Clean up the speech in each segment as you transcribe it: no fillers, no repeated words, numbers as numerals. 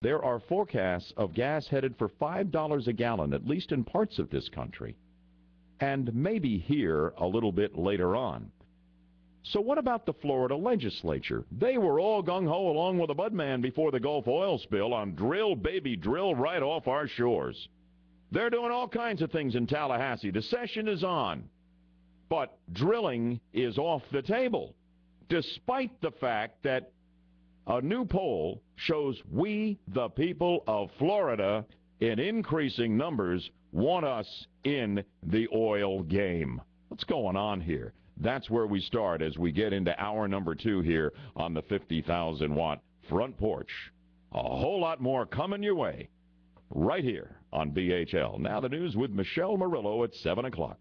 There are forecasts of gas headed for $5 a gallon, at least in parts of this country, and maybe here a little bit later on. So what about the Florida legislature? They were all gung-ho along with the Budman before the Gulf oil spill on drill, baby, drill right off our shores. They're doing all kinds of things in Tallahassee. The session is on. But drilling is off the table, despite the fact that a new poll shows we, the people of Florida, in increasing numbers, want us in the oil game. What's going on here? That's where we start as we get into hour number 2 here on the 50,000-watt front porch. A whole lot more coming your way right here on BHL. Now the news with Michelle Murillo at 7 o'clock.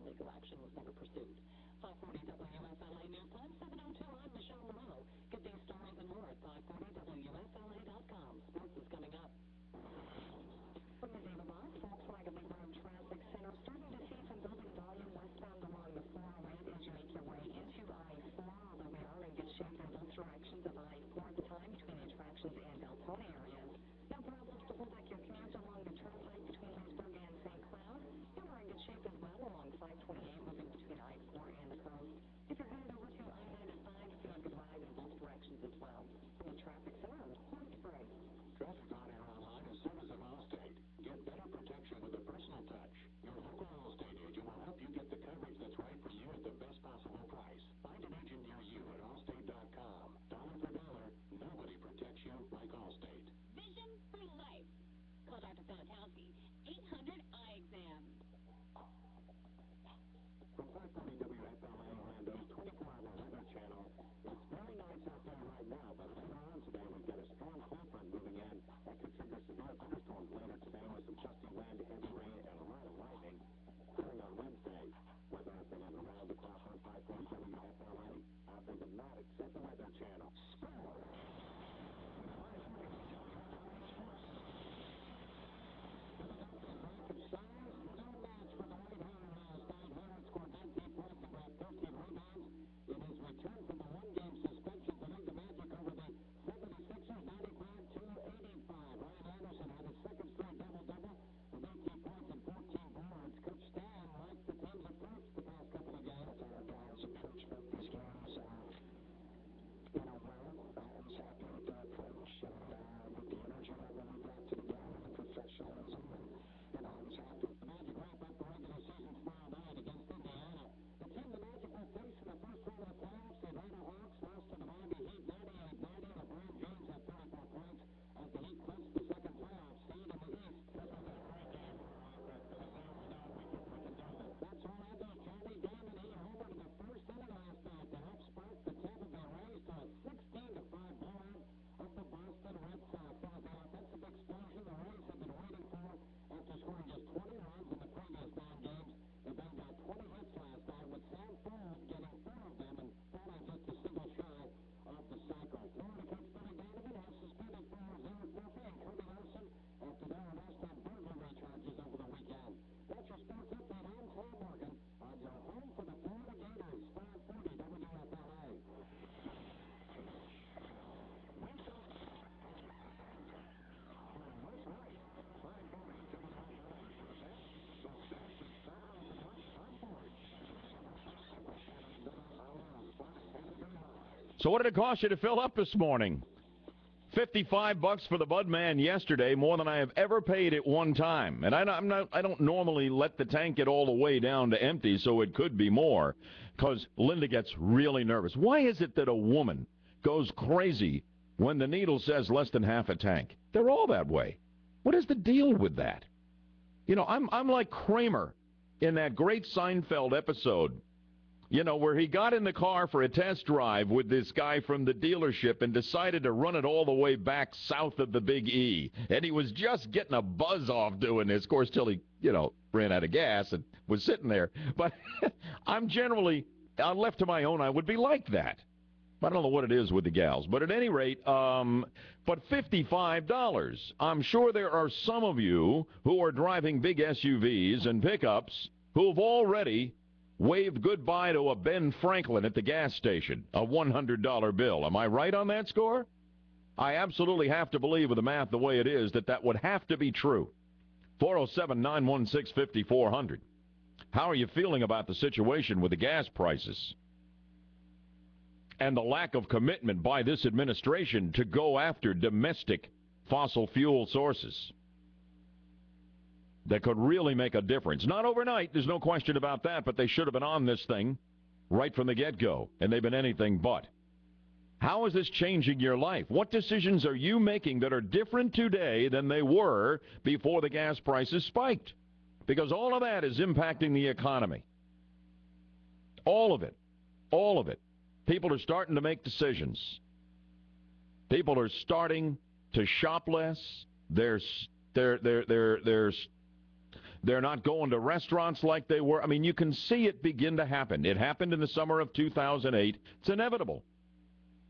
Legal action was never pursued. 540 WFLA News Time, 7:02. I'm Michelle Murillo. So what did it cost you to fill up this morning? $55 for the Budman yesterday, more than I have ever paid at one time. And I don't normally let the tank get all the way down to empty, so it could be more, because Linda gets really nervous. Why is it that a woman goes crazy when the needle says less than half a tank? They're all that way. What is the deal with that? You know, I'm like Kramer in that great Seinfeld episode, you know, where he got in the car for a test drive with this guy from the dealership and decided to run it all the way back south of the Big E. And he was just getting a buzz off doing this, of course, till he, you know, ran out of gas and was sitting there. But I'm generally, left to my own, I would be like that. I don't know what it is with the gals. But at any rate, but $55. I'm sure there are some of you who are driving big SUVs and pickups who have already waved goodbye to a Ben Franklin at the gas station, a $100 bill. Am I right on that score? I absolutely have to believe with the math the way it is that would have to be true. 407-916-5400. How are you feeling about the situation with the gas prices and the lack of commitment by this administration to go after domestic fossil fuel sources that could really make a difference? Not overnight, there's no question about that, but they should have been on this thing right from the get-go, and they've been anything but. How is this changing your life? What decisions are you making that are different today than they were before the gas prices spiked? Because all of that is impacting the economy. All of it. All of it. People are starting to make decisions. People are starting to shop less. They're not going to restaurants like they were. I mean, you can see it begin to happen. It happened in the summer of 2008. It's inevitable.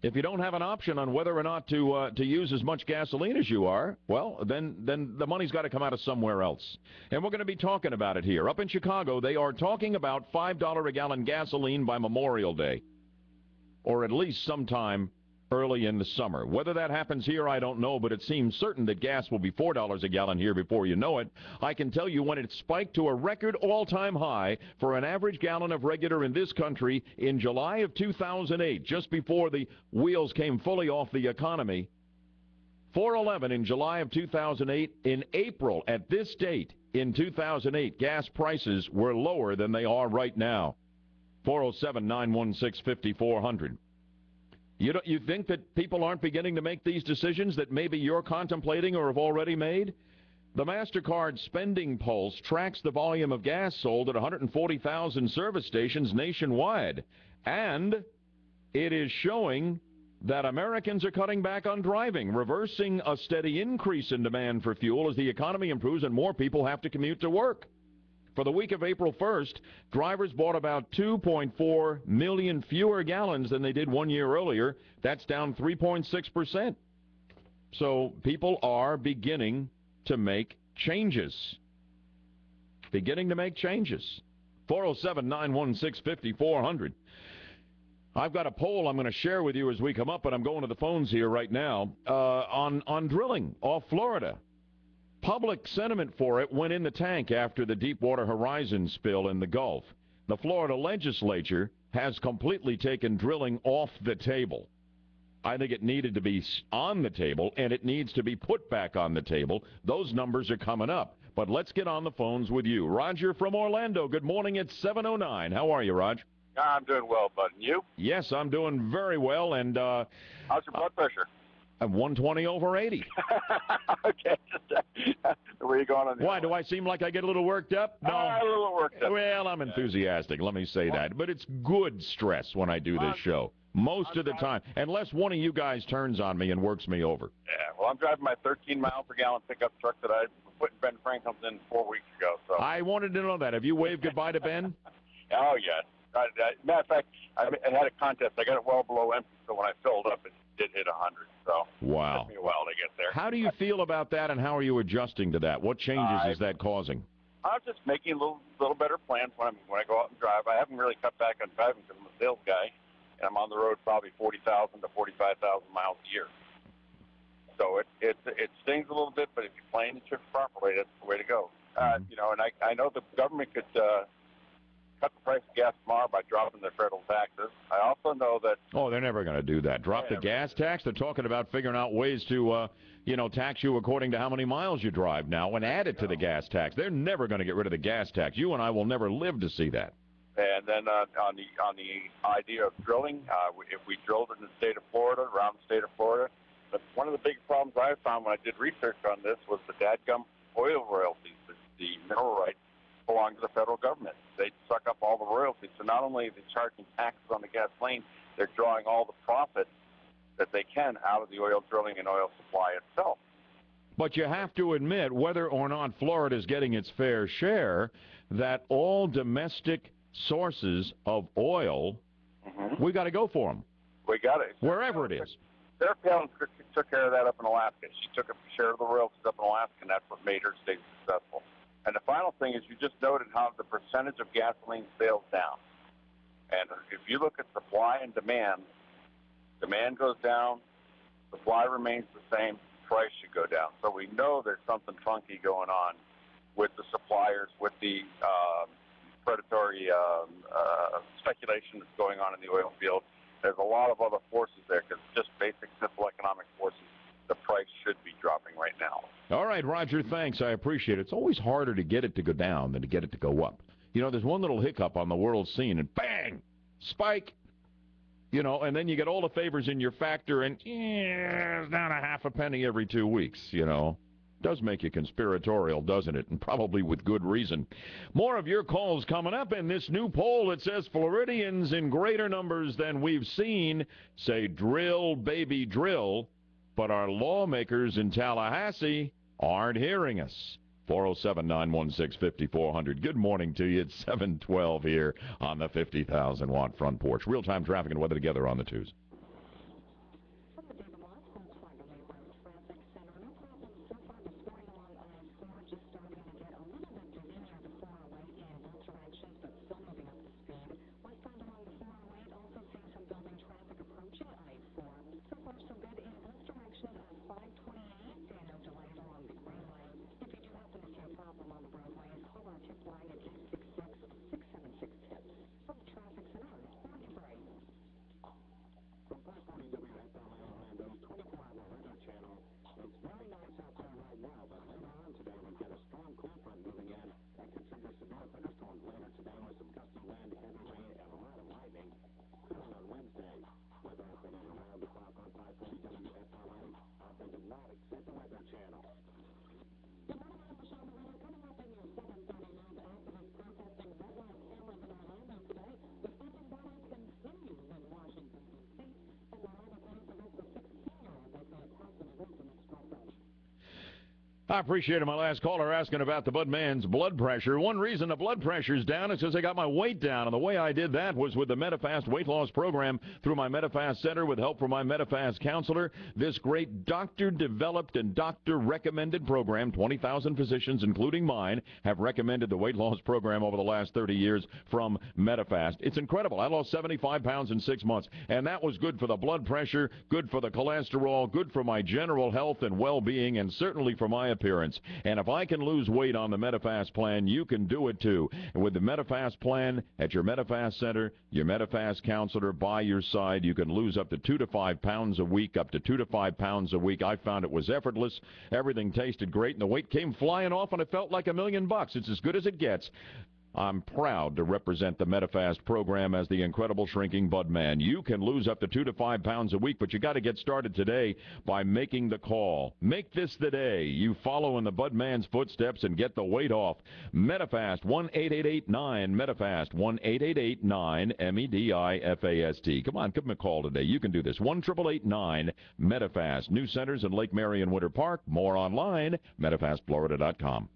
If you don't have an option on whether or not to use as much gasoline as you are, well, then the money's got to come out of somewhere else. And we're going to be talking about it here. Up in Chicago, they are talking about $5 a gallon gasoline by Memorial Day, or at least sometime early in the summer. Whether that happens here, I don't know, but it seems certain that gas will be $4 a gallon here before you know it. I can tell you when it spiked to a record all-time high for an average gallon of regular in this country in July of 2008, just before the wheels came fully off the economy. $4.11 in July of 2008. In April, at this date, in 2008, gas prices were lower than they are right now. 407-916-5400. You think that people aren't beginning to make these decisions that maybe you're contemplating or have already made? The MasterCard Spending Pulse tracks the volume of gas sold at 140,000 service stations nationwide, and it is showing that Americans are cutting back on driving, reversing a steady increase in demand for fuel as the economy improves and more people have to commute to work. For the week of April 1st, drivers bought about 2.4 million fewer gallons than they did 1 year earlier. That's down 3.6%. So people are beginning to make changes. 407-916-5400. I've got a poll I'm going to share with you as we come up, but I'm going to the phones here right now on drilling off Florida. Public sentiment for it went in the tank after the Deepwater Horizon spill in the Gulf. The Florida legislature has completely taken drilling off the table. I think it needed to be on the table, and it needs to be put back on the table. Those numbers are coming up. But let's get on the phones with you. Roger from Orlando, good morning. It's 7:09. How are you, Raj? I'm doing well, bud. And you? Yes, I'm doing very well. And how's your blood pressure? I'm 120 over 80. Okay. Where are you going on the Why, do I seem like I get a little worked up? No. A little worked up. Well, I'm enthusiastic, let me say that. But it's good stress when I do this show. Most of the time. Unless one of you guys turns on me and works me over. Yeah, well, I'm driving my 13-mile-per-gallon pickup truck that I put Ben Franklin's in 4 weeks ago. So I wanted to know that. Have you waved goodbye to Ben? Oh, yes. Matter of fact, I had a contest. I got it well below empty, so when I filled up, it did hit 100. So wow. It took me a while to get there. How do you feel about that, and how are you adjusting to that? What changes is that causing? I'm just making a little better plans when I go out and drive. I haven't really cut back on driving because I'm a sales guy, and I'm on the road probably 40,000 to 45,000 miles a year. So it stings a little bit, but if you plan the trip properly, that's the way to go. You know, and I know the government could cut the price of gas tomorrow by dropping their federal taxes. I also know that... Oh, they're never going to do that. Drop the gas tax? They're talking about figuring out ways to, tax you according to how many miles you drive now and add it to the gas tax. They're never going to get rid of the gas tax. You and I will never live to see that. And then on the idea of drilling, if we drilled in the state of Florida, around the state of Florida, but one of the big problems I found when I did research on this was the dadgum oil royalties. The mineral rights belong to the federal government. They suck up all the royalties. So not only are they charging taxes on the gasoline, they're drawing all the profit that they can out of the oil drilling and oil supply itself. But you have to admit, whether or not Florida is getting its fair share, that all domestic sources of oil, we got to go for them. We got it. Wherever it is. Sarah Palin took care of that up in Alaska. She took a share of the royalties up in Alaska, and that's what made her stay successful. And the final thing is you just noted how the percentage of gasoline sales down. And if you look at supply and demand goes down, supply remains the same, price should go down. So we know there's something funky going on with the suppliers, with the predatory speculation that's going on in the oil field. There's a lot of other forces there because just basic, simple economic forces. The price should be dropping right now. All right, Roger, thanks. I appreciate it. It's always harder to get it to go down than to get it to go up. There's one little hiccup on the world scene, and bang, spike. And then you get all the favors in your factor, and it's down a half a penny every 2 weeks, Does make you conspiratorial, doesn't it? And probably with good reason. More of your calls coming up in this new poll that says Floridians in greater numbers than we've seen say drill, baby, drill. But our lawmakers in Tallahassee aren't hearing us. 407-916-5400. Good morning to you. It's 712 here on the 50,000-watt front porch. Real-time traffic and weather together on the twos. I appreciate it. My last caller asking about the Budman's blood pressure. One reason the blood pressure's down is because I got my weight down, and the way I did that was with the Medifast weight loss program through my Medifast Center with help from my Medifast counselor. This great doctor-developed and doctor-recommended program, 20,000 physicians, including mine, have recommended the weight loss program over the last 30 years from Medifast. It's incredible. I lost 75 pounds in 6 months, and that was good for the blood pressure, good for the cholesterol, good for my general health and well-being, and certainly for my appearance. And if I can lose weight on the Medifast plan, you can do it too. And with the Medifast plan at your Medifast Center, your Medifast counselor by your side, you can lose up to 2 to 5 pounds a week, up to 2 to 5 pounds a week. I found it was effortless. Everything tasted great, and the weight came flying off, and it felt like $1 million. It's as good as it gets. I'm proud to represent the Medifast program as the incredible shrinking Bud Man. You can lose up to 2 to 5 pounds a week, but you got to get started today by making the call. Make this the day you follow in the Bud Man's footsteps and get the weight off. Medifast, 1-888-9 Medifast, 1-888-9 Come on, give them a call today. You can do this. 1-888-9 Medifast. New centers in Lake Mary and Winter Park. More online, medifastflorida.com.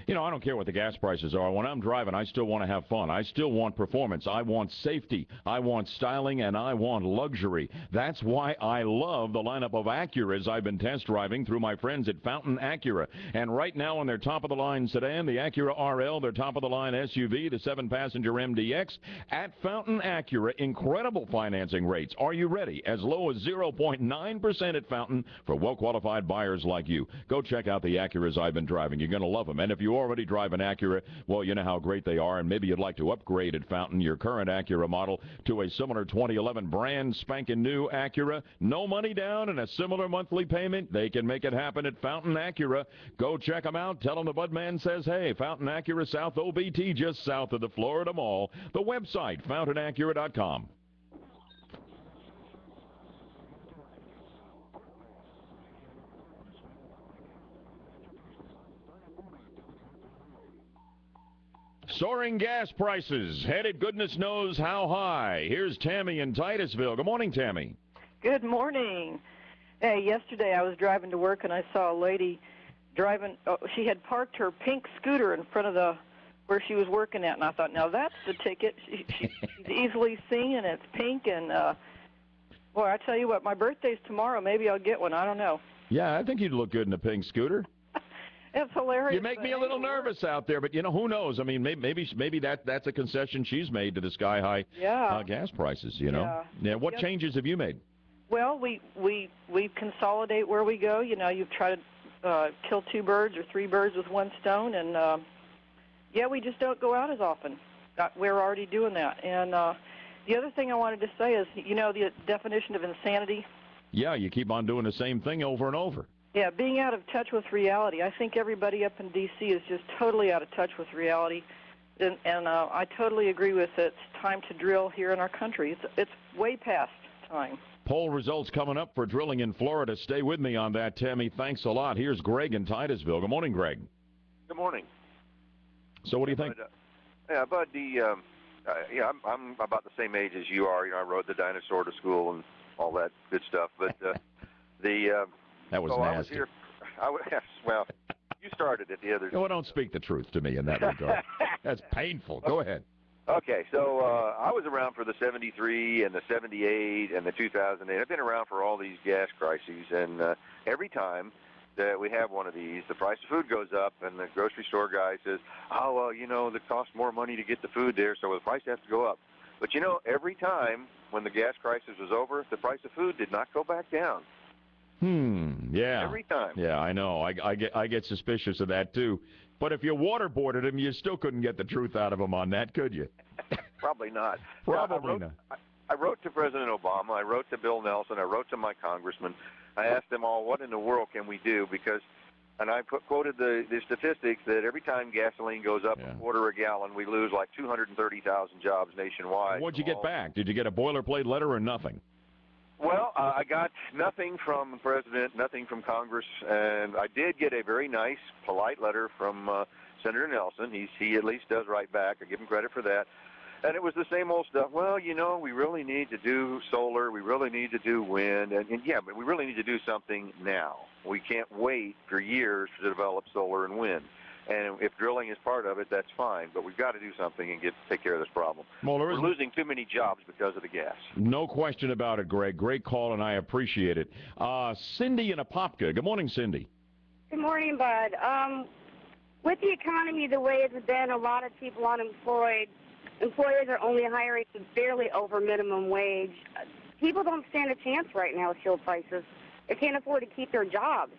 You know, I don't care what the gas prices are. When I'm driving, I still want to have fun. I still want performance. I want safety. I want styling, and I want luxury. That's why I love the lineup of Acuras I've been test driving through my friends at Fountain Acura. And right now on their top-of-the-line sedan, the Acura RL, their top-of-the-line SUV, the 7-passenger MDX, at Fountain Acura, incredible financing rates. Are you ready? As low as 0.9% at Fountain for well-qualified buyers like you. Go check out the Acuras I've been driving. You're going to love them. And if you already drive an Acura, well, you know how great they are, and maybe you'd like to upgrade at Fountain your current Acura model to a similar 2011 brand spanking new Acura. No money down and a similar monthly payment. They can make it happen at Fountain Acura. Go check them out. Tell them the Budman says, hey, Fountain Acura, South OBT, just south of the Florida Mall. The website, fountainacura.com. Soaring gas prices, headed goodness knows how high. Here's Tammy in Titusville. Good morning, Tammy. Good morning. Hey, yesterday I was driving to work and I saw a lady driving. Oh, she had parked her pink scooter in front of where she was working at, and I thought, now that's the ticket. She's easily seen, and it's pink. And boy, I tell you what, my birthday's tomorrow. Maybe I'll get one. I don't know. Yeah, I think you'd look good in a pink scooter. It's hilarious. You make me a little nervous out there, but, you know, who knows? I mean, maybe that's a concession she's made to the sky-high gas prices, you know. Yeah. What changes have you made? Well, we consolidate where we go. You know, you try to kill 2 birds or 3 birds with 1 stone, and, we just don't go out as often. We're already doing that. And the other thing I wanted to say is, you know, the definition of insanity? Yeah, you keep on doing the same thing over and over. Yeah, being out of touch with reality. I think everybody up in D.C. is just totally out of touch with reality, and I totally agree with it. It's time to drill here in our country. It's way past time. Poll results coming up for drilling in Florida. Stay with me on that, Tammy. Thanks a lot. Here's Greg in Titusville. Good morning, Greg. Good morning. So what do you think? Bud, I'm about the same age as you are. You know, I rode the dinosaur to school and all that good stuff, but that was nasty. Well, you started it the other day. No, don't speak the truth to me in that regard. That's painful. Go ahead. Okay, so I was around for the 73 and the 78 and the 2008. I've been around for all these gas crises, and every time that we have one of these, the price of food goes up, and the grocery store guy says, oh, well, you know, it costs more money to get the food there, so the price has to go up. But, you know, every time when the gas crisis was over, the price of food did not go back down. Yeah. Every time. Yeah, I know. I get suspicious of that, too. But if you waterboarded him, you still couldn't get the truth out of him on that, could you? Probably not. Probably not. I wrote to President Obama. I wrote to Bill Nelson. I wrote to my congressman. I asked them all, what in the world can we do? Because, and I quoted the statistics that every time gasoline goes up a quarter a gallon, we lose like 230,000 jobs nationwide. What'd you get back? Did you get a boilerplate letter or nothing? Well, I got nothing from the president, nothing from Congress, and I did get a very nice, polite letter from Senator Nelson. He at least does write back. I give him credit for that. And it was the same old stuff. Well, you know, we really need to do solar. We really need to do wind. And yeah, but we really need to do something now. We can't wait for years to develop solar and wind. And if drilling is part of it, that's fine. But we've got to do something and take care of this problem. Well, we're losing too many jobs because of the gas. No question about it, Greg. Great call, and I appreciate it. Cindy in Apopka. Good morning, Cindy. Good morning, Bud. With the economy the way it's been, a lot of people unemployed. Employers are only hiring barely over minimum wage. People don't stand a chance right now with fuel prices. They can't afford to keep their jobs.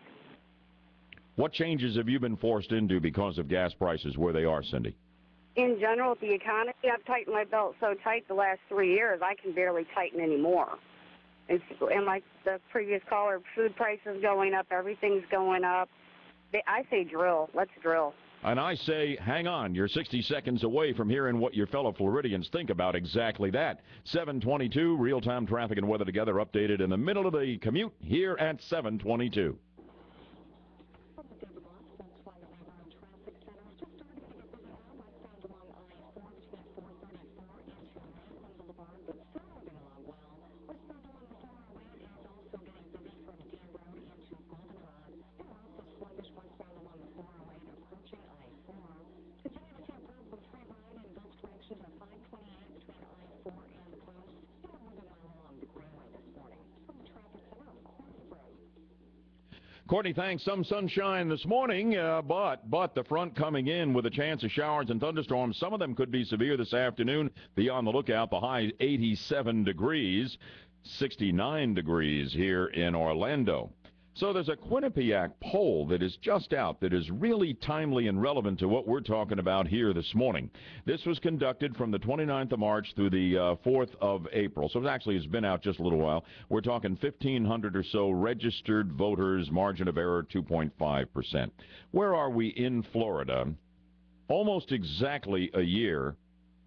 What changes have you been forced into because of gas prices where they are, Cindy? In general, with the economy, I've tightened my belt so tight the last 3 years, I can barely tighten anymore. And like the previous caller, food prices going up, everything's going up. I say drill. Let's drill. And I say, hang on, you're 60 seconds away from hearing what your fellow Floridians think about exactly that. 722, real-time traffic and weather together, updated in the middle of the commute here at 722. Courtney, thanks. Some sunshine this morning, but the front coming in with a chance of showers and thunderstorms. Some of them could be severe this afternoon. Be on the lookout. The high 87 degrees, 69 degrees here in Orlando. So there's a Quinnipiac poll that is just out that is really timely and relevant to what we're talking about here this morning. This was conducted from the 29th of March through the 4th of April. So it's been out just a little while. We're talking 1,500 or so registered voters, margin of error 2.5%. Where are we in Florida? Almost exactly a year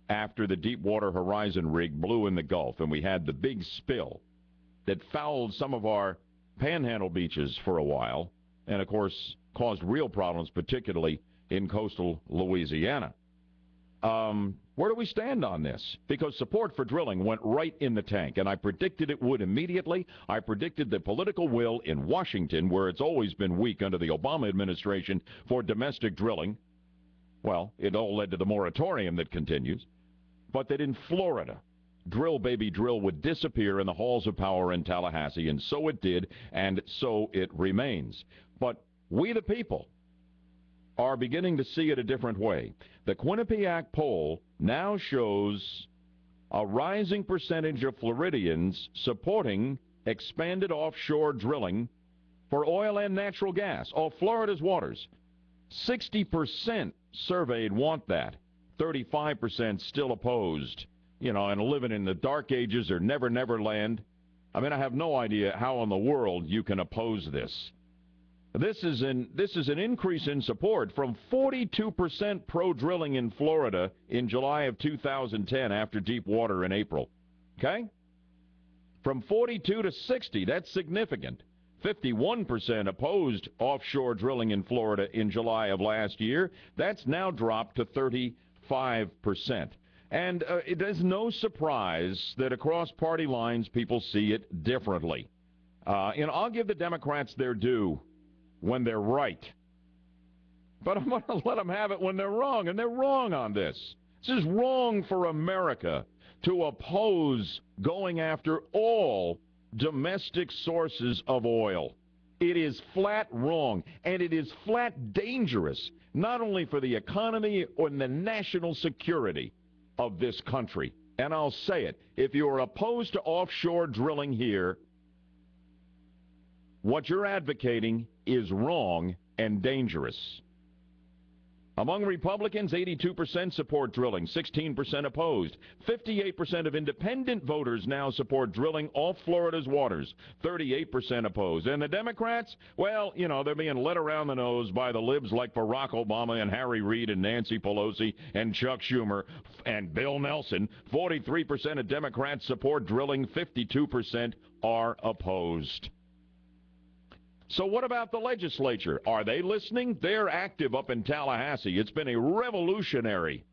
after the Deepwater Horizon rig blew in the Gulf, and we had the big spill that fouled some of our panhandle beaches for a while, and of course caused real problems, particularly in coastal Louisiana. Where do we stand on this? Because support for drilling went right in the tank, and I predicted it would immediately. I predicted the political will in Washington, where it's always been weak under the Obama administration for domestic drilling. Well, it all led to the moratorium that continues. But that in Florida, drill, baby, drill would disappear in the halls of power in Tallahassee, and so it did, and so it remains. But we the people are beginning to see it a different way. The Quinnipiac poll now shows a rising percentage of Floridians supporting expanded offshore drilling for oil and natural gas off Florida's waters. 60% surveyed want that. 35% still opposed. And living in the dark ages or never land. I mean, I have no idea how in the world you can oppose this. This is an increase in support from 42% pro-drilling in Florida in July of 2010 after Deepwater in April. Okay? From 42 to 60, that's significant. 51% opposed offshore drilling in Florida in July of last year. That's now dropped to 35%. And it is no surprise that across party lines people see it differently. I'll give the Democrats their due when they're right. But I'm going to let them have it when they're wrong, and they're wrong on this. This is wrong for America to oppose going after all domestic sources of oil. It is flat wrong, and it is flat dangerous, not only for the economy or the national security of this country. And I'll say it, if you're opposed to offshore drilling here, what you're advocating is wrong and dangerous. Among Republicans, 82% support drilling, 16% opposed. 58% of independent voters now support drilling off Florida's waters, 38% opposed. And the Democrats, well, they're being led around the nose by the libs like Barack Obama and Harry Reid and Nancy Pelosi and Chuck Schumer and Bill Nelson. 43% of Democrats support drilling, 52% are opposed. So what about the legislature? Are they listening? They're active up in Tallahassee. It's been a revolutionary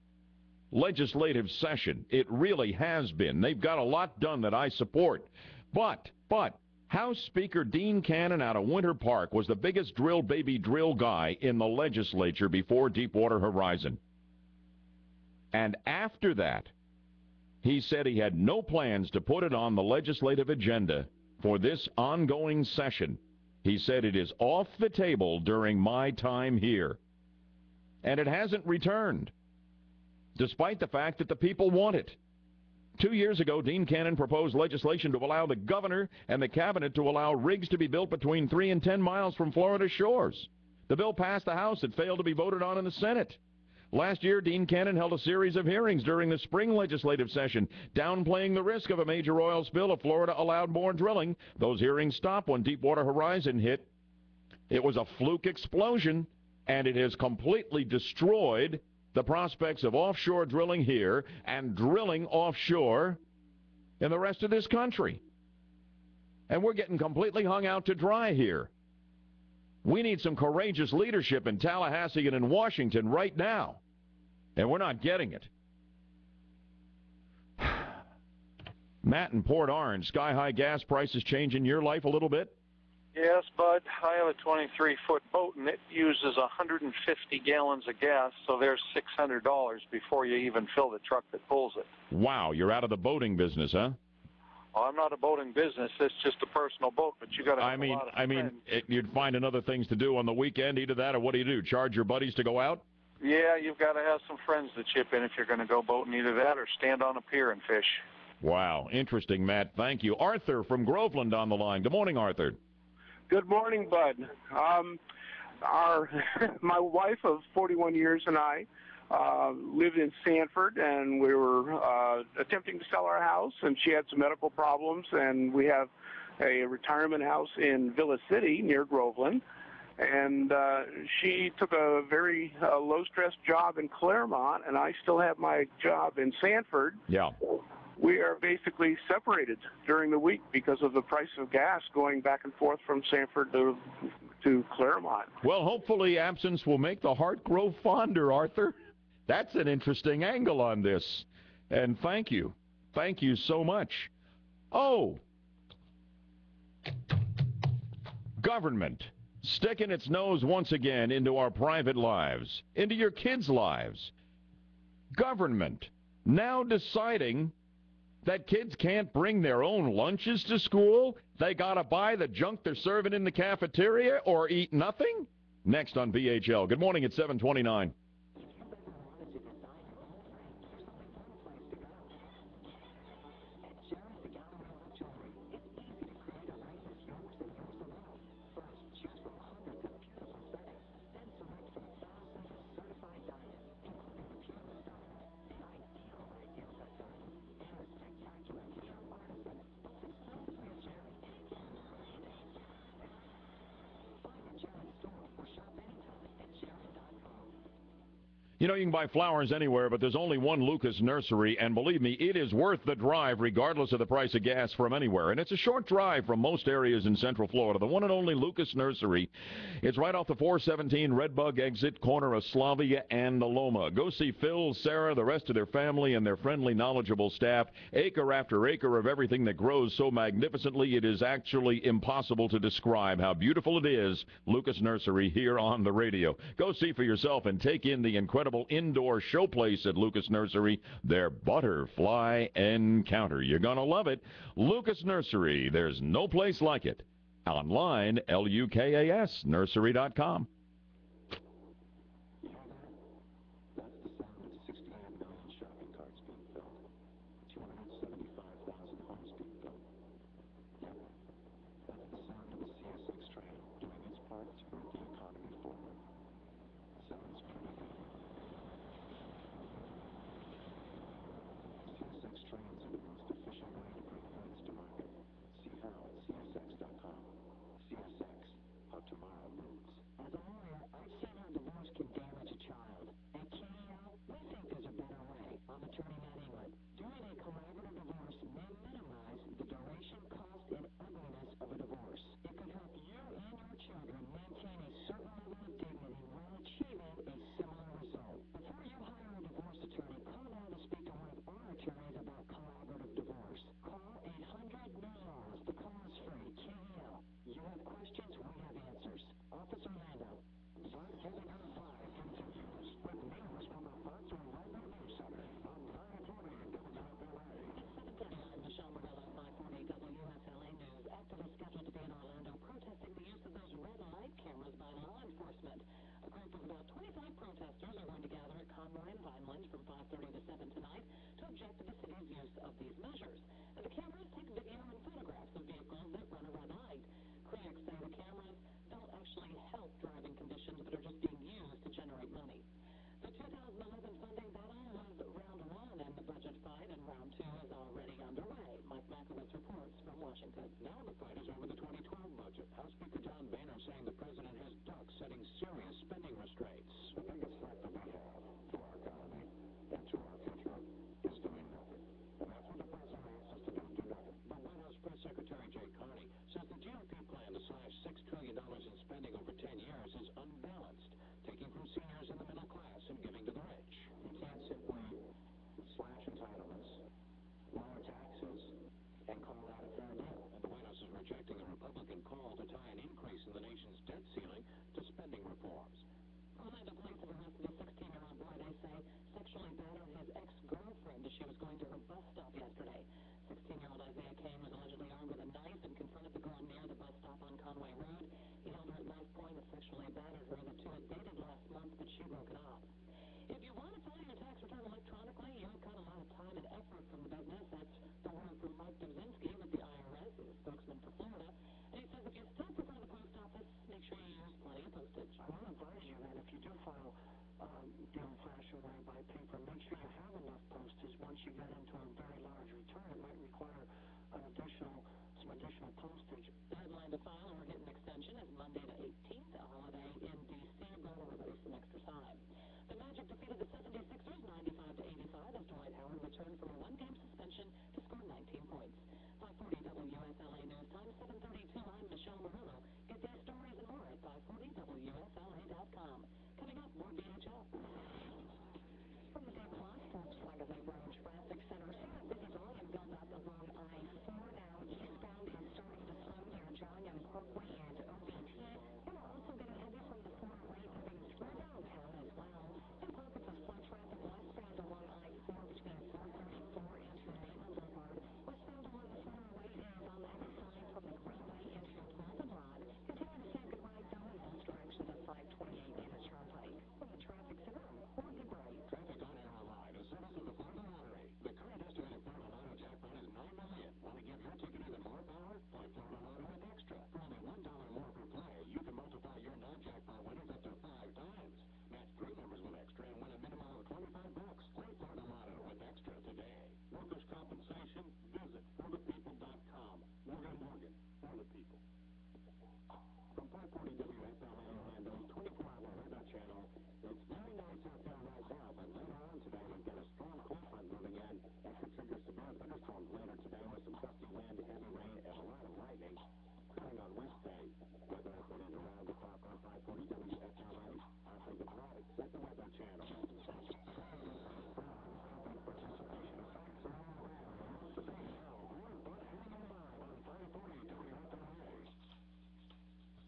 legislative session. It really has been. They've got a lot done that I support. But House Speaker Dean Cannon out of Winter Park was the biggest drill baby drill guy in the legislature before Deepwater Horizon. And after that, he said he had no plans to put it on the legislative agenda for this ongoing session. He said it is off the table during my time here. And it hasn't returned, despite the fact that the people want it. 2 years ago, Dean Cannon proposed legislation to allow the governor and the cabinet to allow rigs to be built between 3 and 10 miles from Florida shores. The bill passed the House. It failed to be voted on in the Senate. Last year, Dean Cannon held a series of hearings during the spring legislative session, downplaying the risk of a major oil spill if Florida allowed more drilling. Those hearings stopped when Deepwater Horizon hit. It was a fluke explosion, and it has completely destroyed the prospects of offshore drilling here and drilling offshore in the rest of this country. And we're getting completely hung out to dry here. We need some courageous leadership in Tallahassee and in Washington right now, and we're not getting it. Matt in Port Orange, sky-high gas prices changing your life a little bit? Yes, Bud. I have a 23-foot boat, and it uses 150 gallons of gas, so there's $600 before you even fill the truck that pulls it. Wow, you're out of the boating business, huh? Well, I'm not a boating business. It's just a personal boat, but you got to have a lot of friends. You'd find another things to do on the weekend, either that or what do? Charge your buddies to go out? Yeah, you've got to have some friends to chip in if you're going to go boating, either that or stand on a pier and fish. Wow, interesting, Matt. Thank you. Arthur from Groveland on the line. Good morning, Arthur. Good morning, Bud. My wife of 41 years and I lived in Sanford, and we were attempting to sell our house, and she had some medical problems, and we have a retirement house in Villa City near Groveland, and she took a very low-stress job in Claremont, and I still have my job in Sanford. Yeah. We are basically separated during the week because of the price of gas going back and forth from Sanford to Claremont. Well, hopefully absence will make the heart grow fonder, Arthur. That's an interesting angle on this. And thank you. Thank you so much. Oh, government sticking its nose once again into our private lives, into your kids' lives. Government now deciding that kids can't bring their own lunches to school? They got to buy the junk they're serving in the cafeteria or eat nothing? Next on BHL. Good morning at 7:29. You know, you can buy flowers anywhere, but there's only one Lucas Nursery, and believe me, it is worth the drive regardless of the price of gas from anywhere. And it's a short drive from most areas in Central Florida. The one and only Lucas Nursery. It's right off the 417 Redbug exit, corner of Slavia and Loma. Go see Phil, Sarah, the rest of their family, and their friendly, knowledgeable staff. Acre after acre of everything that grows so magnificently, it is actually impossible to describe how beautiful it is. Lucas Nursery here on the radio. Go see for yourself and take in the incredible indoor showplace at Lucas Nursery, their Butterfly Encounter. You're going to love it. Lucas Nursery, there's no place like it. Online, LUKAS, nursery.com.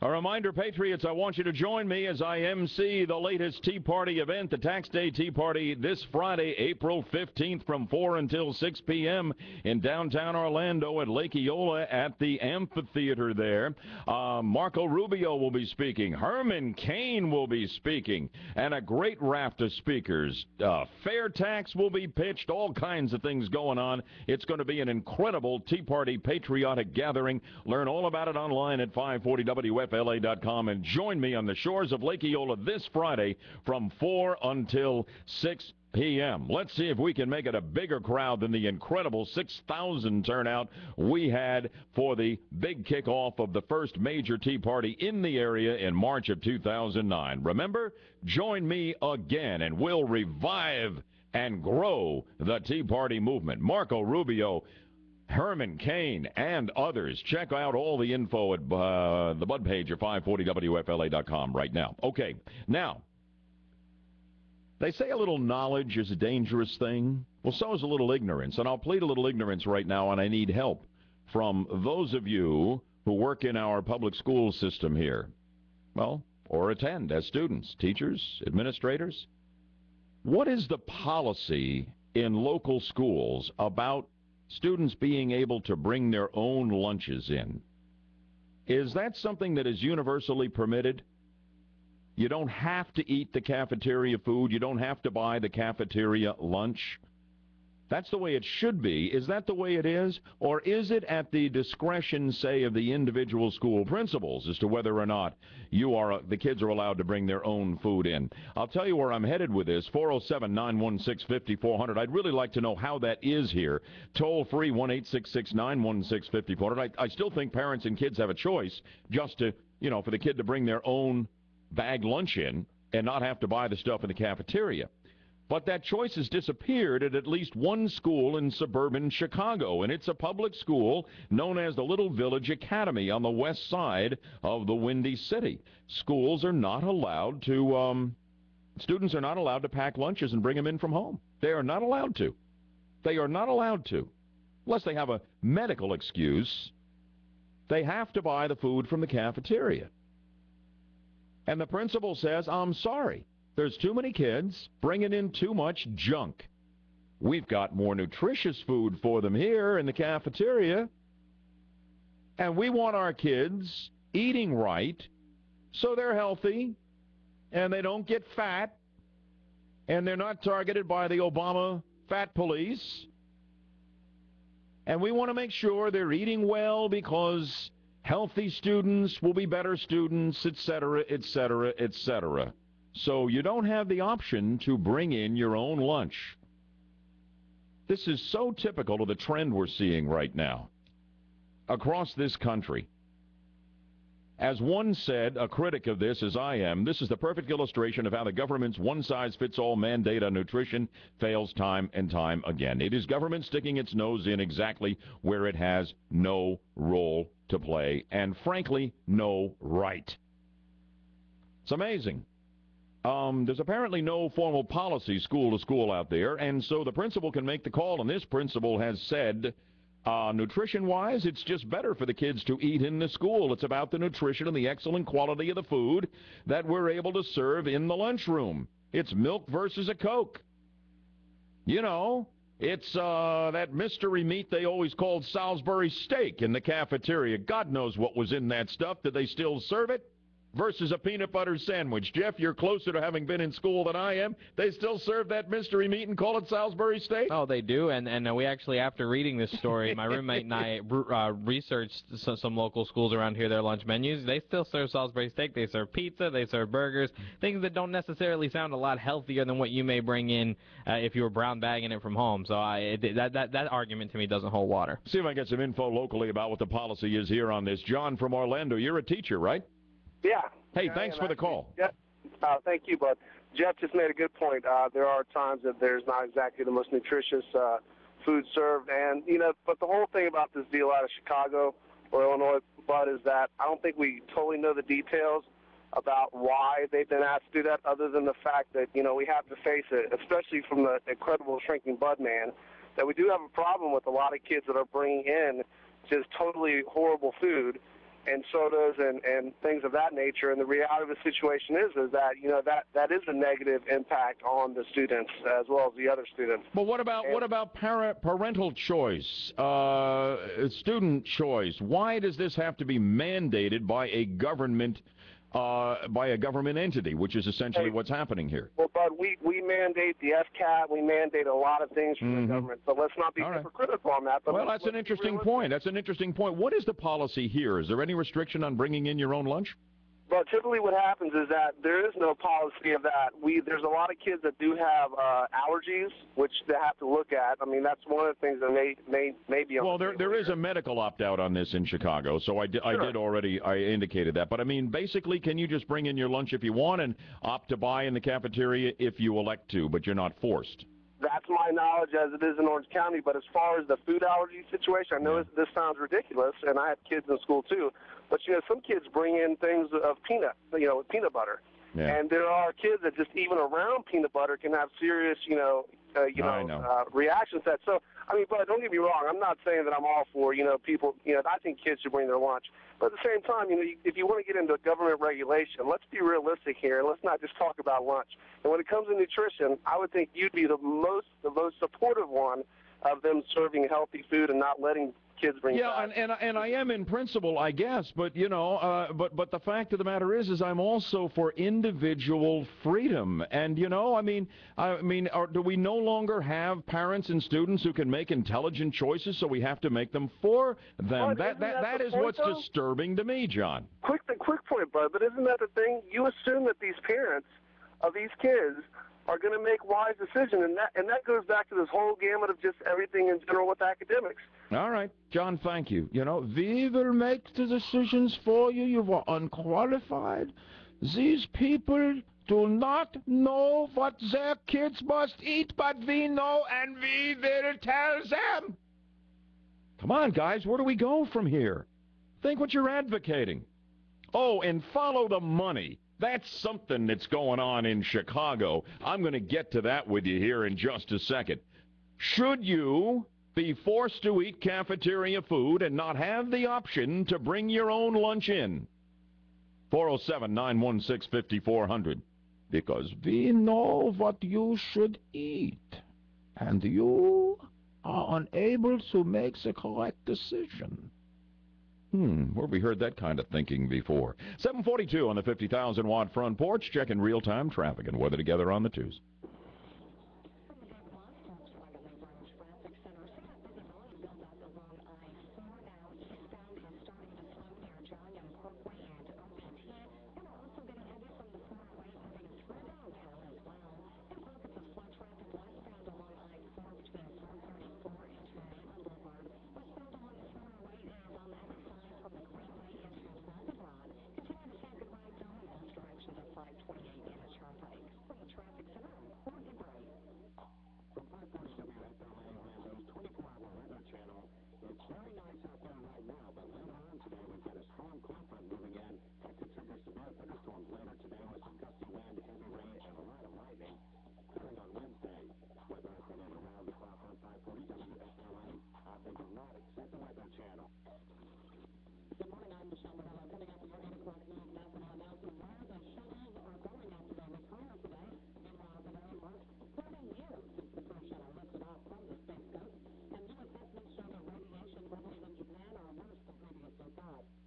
A reminder, Patriots, I want you to join me as I MC the latest Tea Party event, the Tax Day Tea Party, this Friday, April 15th from 4 until 6 p.m. in downtown Orlando at Lake Eola at the amphitheater there. Marco Rubio will be speaking. Herman Cain will be speaking. And a great raft of speakers. Fair tax will be pitched. All kinds of things going on. It's going to be an incredible Tea Party patriotic gathering. Learn all about it online at 540WFLA.com and join me on the shores of Lake Eola this Friday from 4 until 6 p.m. Let's see if we can make it a bigger crowd than the incredible 6,000 turnout we had for the big kickoff of the first major Tea Party in the area in March of 2009. Remember, join me again and we'll revive and grow the Tea Party movement. Marco Rubio, Herman Cain, and others. Check out all the info at the Bud page at 540WFLA.com right now. Okay, now, they say a little knowledge is a dangerous thing. Well, so is a little ignorance, and I'll plead a little ignorance right now, and I need help from those of you who work in our public school system here. Well, or attend as students, teachers, administrators. What is the policy in local schools about students being able to bring their own lunches in? Is that something that is universally permitted? You don't have to eat the cafeteria food. You don't have to buy the cafeteria lunch. That's the way it should be. Is that the way it is? Or is it at the discretion, say, of the individual school principals as to whether or not the kids are allowed to bring their own food in? I'll tell you where I'm headed with this, 407-916-5400. I'd really like to know how that is here. Toll free, 1-866-916-5400. I still think parents and kids have a choice just to, for the kid to bring their own bag lunch in and not have to buy the stuff in the cafeteria. But that choice has disappeared at least one school in suburban Chicago, and it's a public school known as the Little Village Academy on the west side of the Windy City. Schools are not allowed to, students are not allowed to pack lunches and bring them in from home. They are not allowed to. They are not allowed to. Unless they have a medical excuse, they have to buy the food from the cafeteria. And the principal says, I'm sorry. There's too many kids bringing in too much junk. We've got more nutritious food for them here in the cafeteria. And we want our kids eating right so they're healthy and they don't get fat and they're not targeted by the Obama fat police. And we want to make sure they're eating well because healthy students will be better students, etc., etc., etc. So you don't have the option to bring in your own lunch. This is so typical of the trend we're seeing right now across this country. As one said, a critic of this, as I am, this is the perfect illustration of how the government's one-size-fits-all mandate on nutrition fails time and time again. It is government sticking its nose in exactly where it has no role to play and, frankly, no right. It's amazing. There's apparently no formal policy school to school out there, and so the principal can make the call, and this principal has said, nutrition-wise, it's just better for the kids to eat in the school. It's about the nutrition and the excellent quality of the food that we're able to serve in the lunchroom. It's milk versus a Coke. It's that mystery meat they always called Salisbury steak in the cafeteria. God knows what was in that stuff. Did they still serve it? Versus a peanut butter sandwich. Jeff, you're closer to having been in school than I am. They still serve that mystery meat and call it Salisbury steak? Oh, they do, and we actually, after reading this story, my roommate and I researched some local schools around here, their lunch menus. They still serve Salisbury steak. They serve pizza. They serve burgers, things that don't necessarily sound a lot healthier than what you may bring in if you were brown bagging it from home. So that argument to me doesn't hold water. See if I can get some info locally about what the policy is here on this. John from Orlando, you're a teacher, right? Yeah. Hey, thanks for the call. Yeah. Thank you, Bud. Jeff just made a good point. There are times that there's not exactly the most nutritious food served. And, but the whole thing about this deal out of Chicago or Illinois, Bud, is that I don't think we totally know the details about why they've been asked to do that, other than the fact that, we have to face it, especially from the incredible shrinking Bud man, that we do have a problem with a lot of kids that are bringing in just totally horrible food. and sodas and things of that nature. And the reality of the situation is that, you know, that is a negative impact on the students as well as the other students. But what about parental choice, student choice? Why does this have to be mandated by a government entity, which is essentially what's happening here? Well, Bud, we mandate the FCAT. We mandate a lot of things from the government. So let's not be hypocritical on that. But well, that's an interesting point. That's an interesting point. What is the policy here? Is there any restriction on bringing in your own lunch? But typically what happens is that there is no policy of that. There's a lot of kids that do have allergies, which they have to look at. I mean, that's one of the things that may be on. Well, there is a medical opt-out on this in Chicago, so I indicated that. But, I mean, basically, can you just bring in your lunch if you want and opt to buy in the cafeteria if you elect to, but you're not forced? That's my knowledge as it is in Orange County. But as far as the food allergy situation, I know this sounds ridiculous, and I have kids in school too. But, you know, some kids bring in things of peanut butter. Yeah. And there are kids that just even around peanut butter can have serious, reactions to that. So, I mean, but don't get me wrong. I'm not saying that I'm all for, people, I think kids should bring their lunch. But at the same time, if you want to get into government regulation, let's be realistic here, and let's not just talk about lunch. And when it comes to nutrition, I would think you'd be the most supportive one of them serving healthy food and not letting kids bring and I am in principle, I guess, but but the fact of the matter is I'm also for individual freedom. And do we no longer have parents and students who can make intelligent choices, so we have to make them for them? That is what's disturbing to me, John. Quick point, Bud, but isn't that the thing? You assume that these parents of these kids are going to make wise decisions, and that goes back to this whole gamut of just everything in general with academics. All right, John, thank you. We will make the decisions for you. You are unqualified. These people do not know what their kids must eat, but we know, and we will tell them. Come on, guys, where do we go from here? Think what you're advocating. Oh, and follow the money. That's something that's going on in Chicago. I'm going to get to that with you here in just a second. Should you be forced to eat cafeteria food and not have the option to bring your own lunch in? 407-916-5400. Because we know what you should eat, and you are unable to make the correct decision. Where have we heard that kind of thinking before? 742 on the 50,000-watt front porch, checking real-time traffic and weather together on the twos.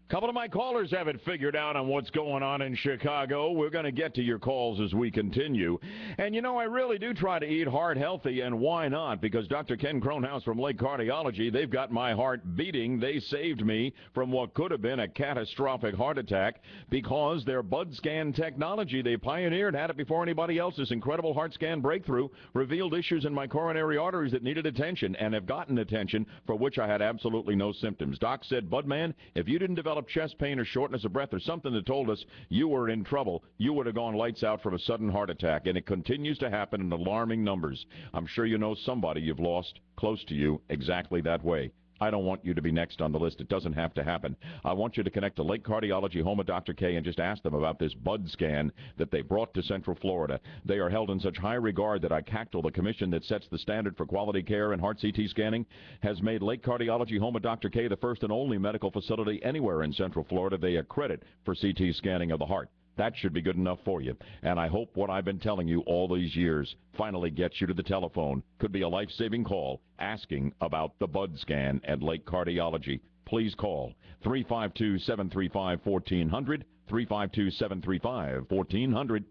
Couple of my callers have it figured out on what's going on in Chicago. We're going to get to your calls as we continue. And, I really do try to eat heart healthy, and why not? Because Dr. Ken Cronhouse from Lake Cardiology, they've got my heart beating. They saved me from what could have been a catastrophic heart attack because their Bud Scan technology they pioneered, had it before anybody else. This incredible heart scan breakthrough revealed issues in my coronary arteries that needed attention and have gotten attention for which I had absolutely no symptoms. Doc said, Budman, if you didn't develop chest pain or shortness of breath or something that told us you were in trouble, you would have gone lights out from a sudden heart attack. And it continues to happen in alarming numbers. I'm sure you know somebody you've lost close to you exactly that way. I don't want you to be next on the list. It doesn't have to happen. I want you to connect to Lake Cardiology, home of Dr. K, and just ask them about this bud scan that they brought to Central Florida. They are held in such high regard that ICACTL, the commission that sets the standard for quality care in heart CT scanning, has made Lake Cardiology, home of Dr. K, the first and only medical facility anywhere in Central Florida they accredit for CT scanning of the heart. That should be good enough for you. And I hope what I've been telling you all these years finally gets you to the telephone. Could be a life-saving call asking about the bud scan at Lake Cardiology. Please call 352-735-1400, 352-735-1400.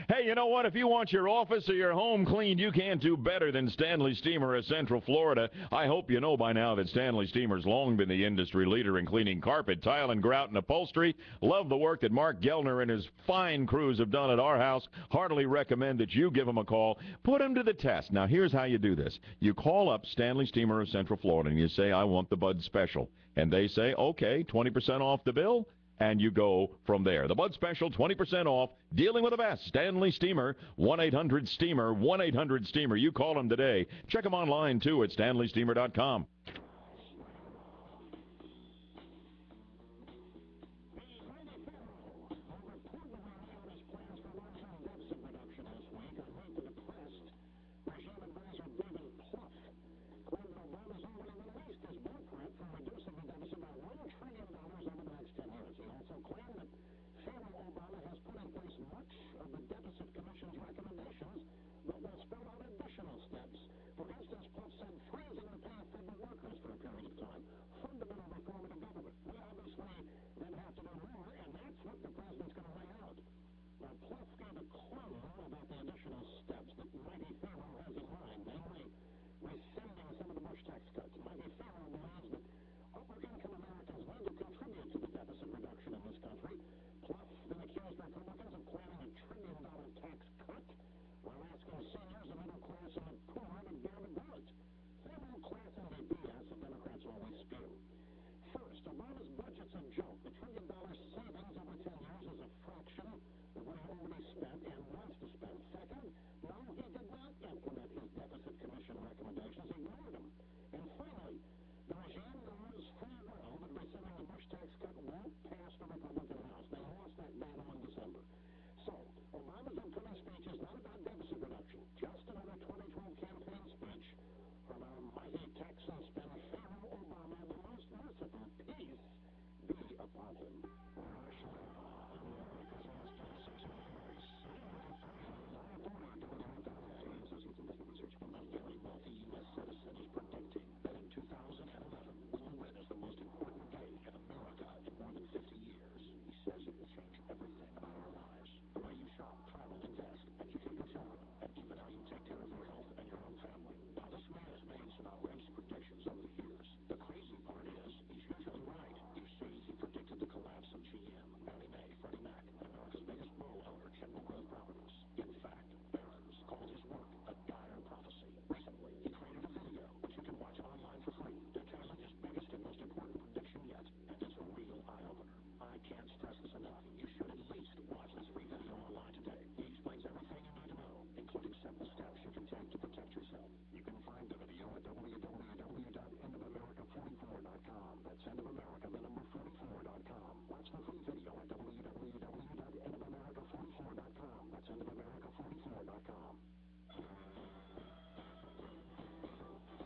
Hey, you know what? If you want your office or your home cleaned, you can't do better than Stanley Steamer of Central Florida. I hope you know by now that Stanley Steamer's long been the industry leader in cleaning carpet, tile, and grout and upholstery. Love the work that Mark Gellner and his fine crews have done at our house. Heartily recommend that you give them a call. Put them to the test. Now, here's how you do this. You call up Stanley Steamer of Central Florida, and you say, I want the Bud Special. And they say, okay, 20% off the bill. And you go from there. The Bud Special, 20% off, dealing with the best. Stanley Steamer, 1-800-STEAMER, 1-800-STEAMER. You call them today. Check them online, too, at StanleySteamer.com.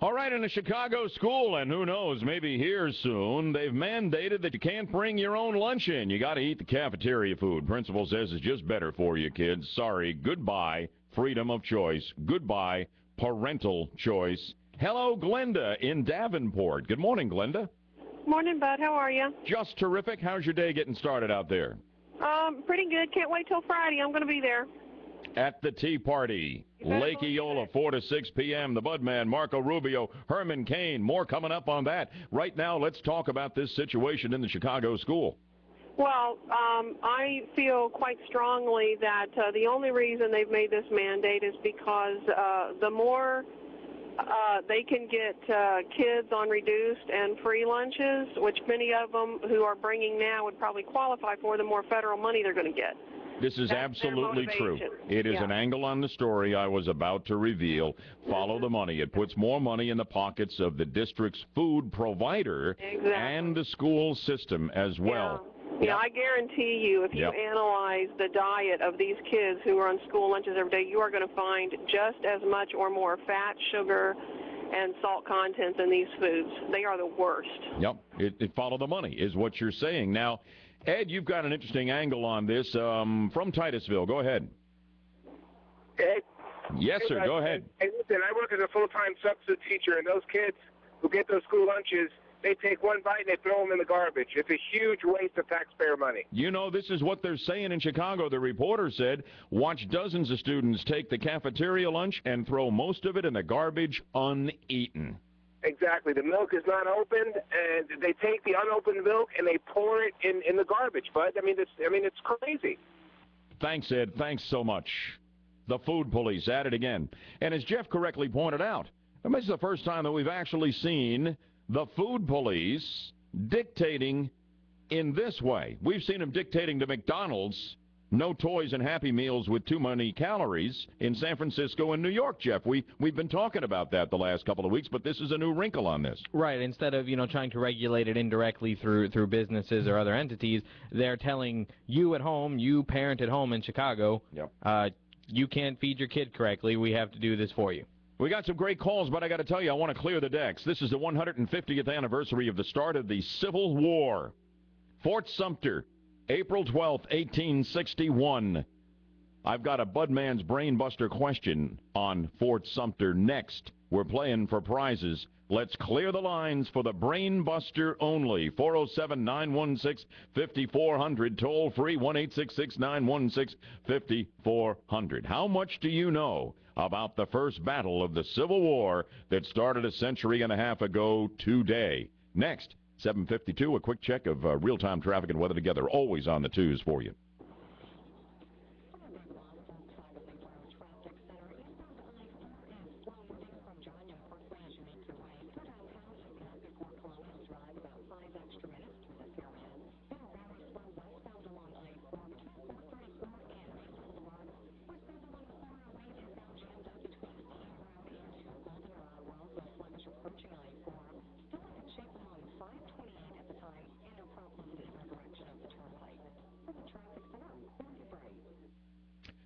All right, in a Chicago school, and who knows, maybe here soon, they've mandated that you can't bring your own lunch in. You got to eat the cafeteria food. Principal says it's just better for you, kids. Sorry, goodbye, freedom of choice. Goodbye, parental choice. Hello, Glenda in Davenport. Good morning, Glenda. Morning, Bud. How are you? Just terrific. How's your day getting started out there? Pretty good. Can't wait till Friday. I'm going to be there. At the Tea Party, Lake Eola, 4 to 6 p.m. The Budman, Marco Rubio, Herman Cain. More coming up on that. Right now, let's talk about this situation in the Chicago school. Well, I feel quite strongly that the only reason they've made this mandate is because the more they can get kids on reduced and free lunches, which many of them who are bringing now would probably qualify for, the more federal money they're going to get. This is absolutely true. It is an angle on the story I was about to reveal. Follow the money. It puts more money in the pockets of the district's food provider and the school system as well. Yeah, I guarantee you, if you analyze the diet of these kids who are on school lunches every day, you are going to find just as much or more fat, sugar, and salt content in these foods. They are the worst. Yep, it follow the money is what you're saying. Now, Ed, you've got an interesting angle on this from Titusville. Go ahead. Hey. Yes, sir. Go ahead. Hey, listen, I work as a full-time substitute teacher, and those kids who get those school lunches, they take one bite and they throw them in the garbage. It's a huge waste of taxpayer money. You know, this is what they're saying in Chicago. The reporter said, watch dozens of students take the cafeteria lunch and throw most of it in the garbage uneaten. Exactly. The milk is not opened, and they take the unopened milk and they pour it in the garbage. But it's crazy. Thanks, Ed. Thanks so much. The food police at it again. And as Jeff correctly pointed out, this is the first time that we've actually seen the food police dictating in this way. We've seen them dictating to McDonald's no toys and Happy Meals with too many calories in San Francisco and New York, Jeff. We've been talking about that the last couple of weeks, but this is a new wrinkle on this. Right. Instead of, trying to regulate it indirectly through businesses or other entities, they're telling you at home, you parent at home in Chicago, you can't feed your kid correctly. We have to do this for you. We got some great calls, but I got to tell you, I want to clear the decks. This is the 150th anniversary of the start of the Civil War. Fort Sumter, April 12th, 1861. I've got a Budman's Brainbuster question on Fort Sumter next. We're playing for prizes. Let's clear the lines for the Brainbuster only. 407-916-5400. Toll free, 1-866-916-5400. How much do you know about the first battle of the Civil War that started a century and a half ago today? Next, 7:52, a quick check of real-time traffic and weather together, always on the twos for you.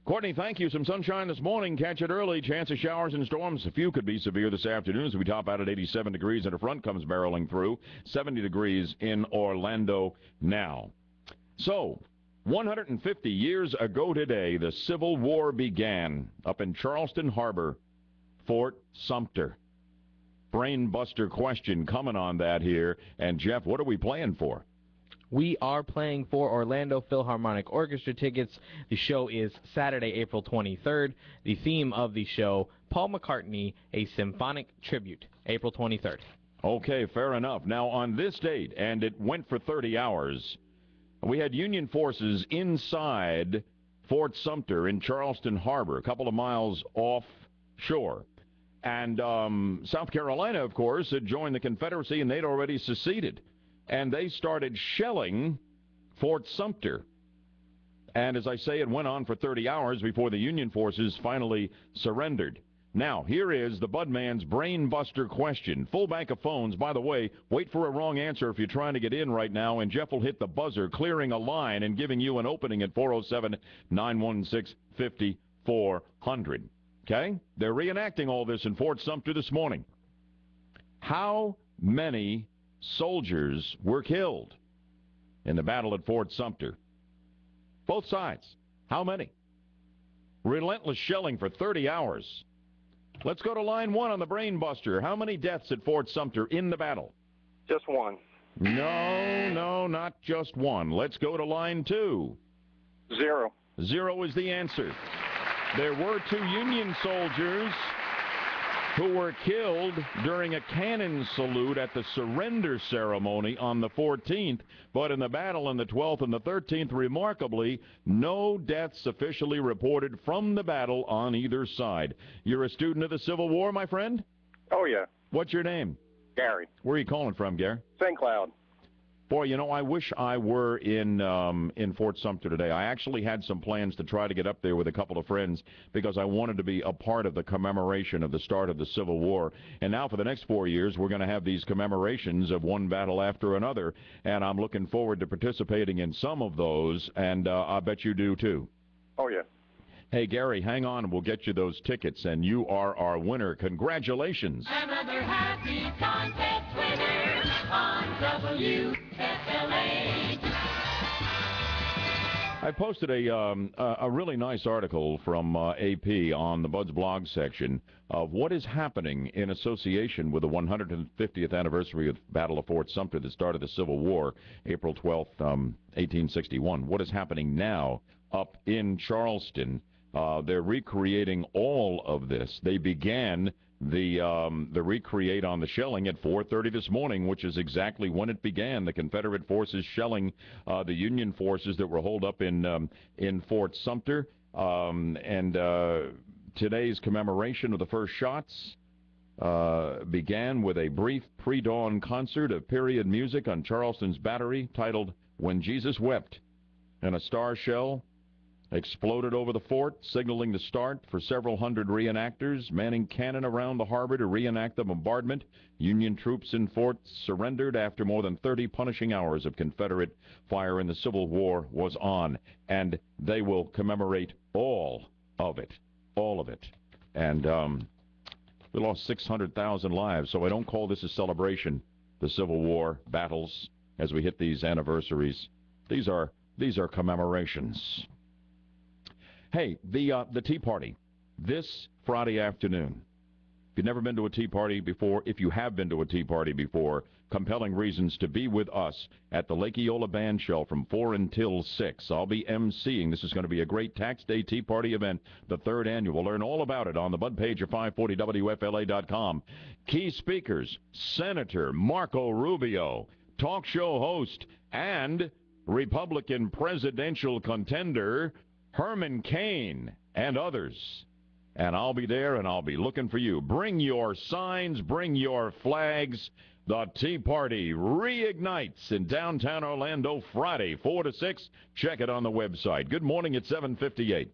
Courtney, thank you. Some sunshine this morning. Catch it early. Chance of showers and storms. A few could be severe this afternoon as we top out at 87 degrees and a front comes barreling through. 70 degrees in Orlando now. So, 150 years ago today, the Civil War began up in Charleston Harbor, Fort Sumter. Brainbuster question coming on that here. And, Jeff, what are we playing for? We are playing for Orlando Philharmonic Orchestra tickets. The show is Saturday, April 23rd. The theme of the show, Paul McCartney, a symphonic tribute, April 23rd. Okay, fair enough. Now, on this date, and it went for 30 hours, we had Union forces inside Fort Sumter in Charleston Harbor, a couple of miles offshore. And South Carolina, of course, had joined the Confederacy, and they'd already seceded. And they started shelling Fort Sumter. And as I say, it went on for 30 hours before the Union forces finally surrendered. Now, here is the Budman's Brainbuster question. Full bank of phones. By the way, wait for a wrong answer if you're trying to get in right now, and Jeff will hit the buzzer, clearing a line and giving you an opening at 407-916-5400. Okay? They're reenacting all this in Fort Sumter this morning. How many soldiers were killed in the battle at Fort Sumter? Both sides. How many? Relentless shelling for 30 hours. Let's go to line 1 on the Brain Buster. How many deaths at Fort Sumter in the battle? Just one. No, not just one. Let's go to line 2. 0. 0 is the answer. There were 2 Union soldiers who were killed during a cannon salute at the surrender ceremony on the 14th, but in the battle on the 12th and the 13th, remarkably, no deaths officially reported from the battle on either side. You're a student of the Civil War, my friend? Oh, yeah. What's your name? Gary. Where are you calling from, Gary? St. Cloud. Boy, you know, I wish I were in Fort Sumter today. I actually had some plans to try to get up there with a couple of friends because I wanted to be a part of the commemoration of the start of the Civil War. And now for the next 4 years, we're going to have these commemorations of one battle after another, and I'm looking forward to participating in some of those, and I bet you do too. Oh, yeah. Hey, Gary, hang on, and we'll get you those tickets, and you are our winner. Congratulations. Another happy contest winner on WFLA. I posted a really nice article from AP on the Bud's blog section of what is happening in association with the 150th anniversary of the Battle of Fort Sumter that started the Civil War, April 12th, 1861. What is happening now up in Charleston? They're recreating all of this. They began the recreate on the shelling at 4:30 this morning, which is exactly when it began. The Confederate forces shelling the Union forces that were holed up in Fort Sumter. Today's commemoration of the first shots began with a brief pre-dawn concert of period music on Charleston's battery titled "When Jesus Wept," and a star shell exploded over the fort, signaling the start for several hundred reenactors manning cannon around the harbor to reenact the bombardment. Union troops in fort surrendered after more than 30 punishing hours of Confederate fire, and the Civil War was on. And they will commemorate all of it. And we lost 600,000 lives, so I don't call this a celebration, the Civil War battles, as we hit these anniversaries. These are commemorations. Hey, the Tea Party this Friday afternoon. If you've never been to a Tea Party before, if you have been to a Tea Party before, compelling reasons to be with us at the Lake Eola Band Shell from 4 until 6. I'll be emceeing. This is going to be a great Tax Day Tea Party event, the 3rd annual. Learn all about it on the Bud page of 540WFLA.com. Key speakers, Senator Marco Rubio, talk show host, and Republican presidential contender Herman Cain, and others. And I'll be there, and I'll be looking for you. Bring your signs, bring your flags. The Tea Party reignites in downtown Orlando Friday, 4 to 6. Check it on the website. Good morning at 7:58.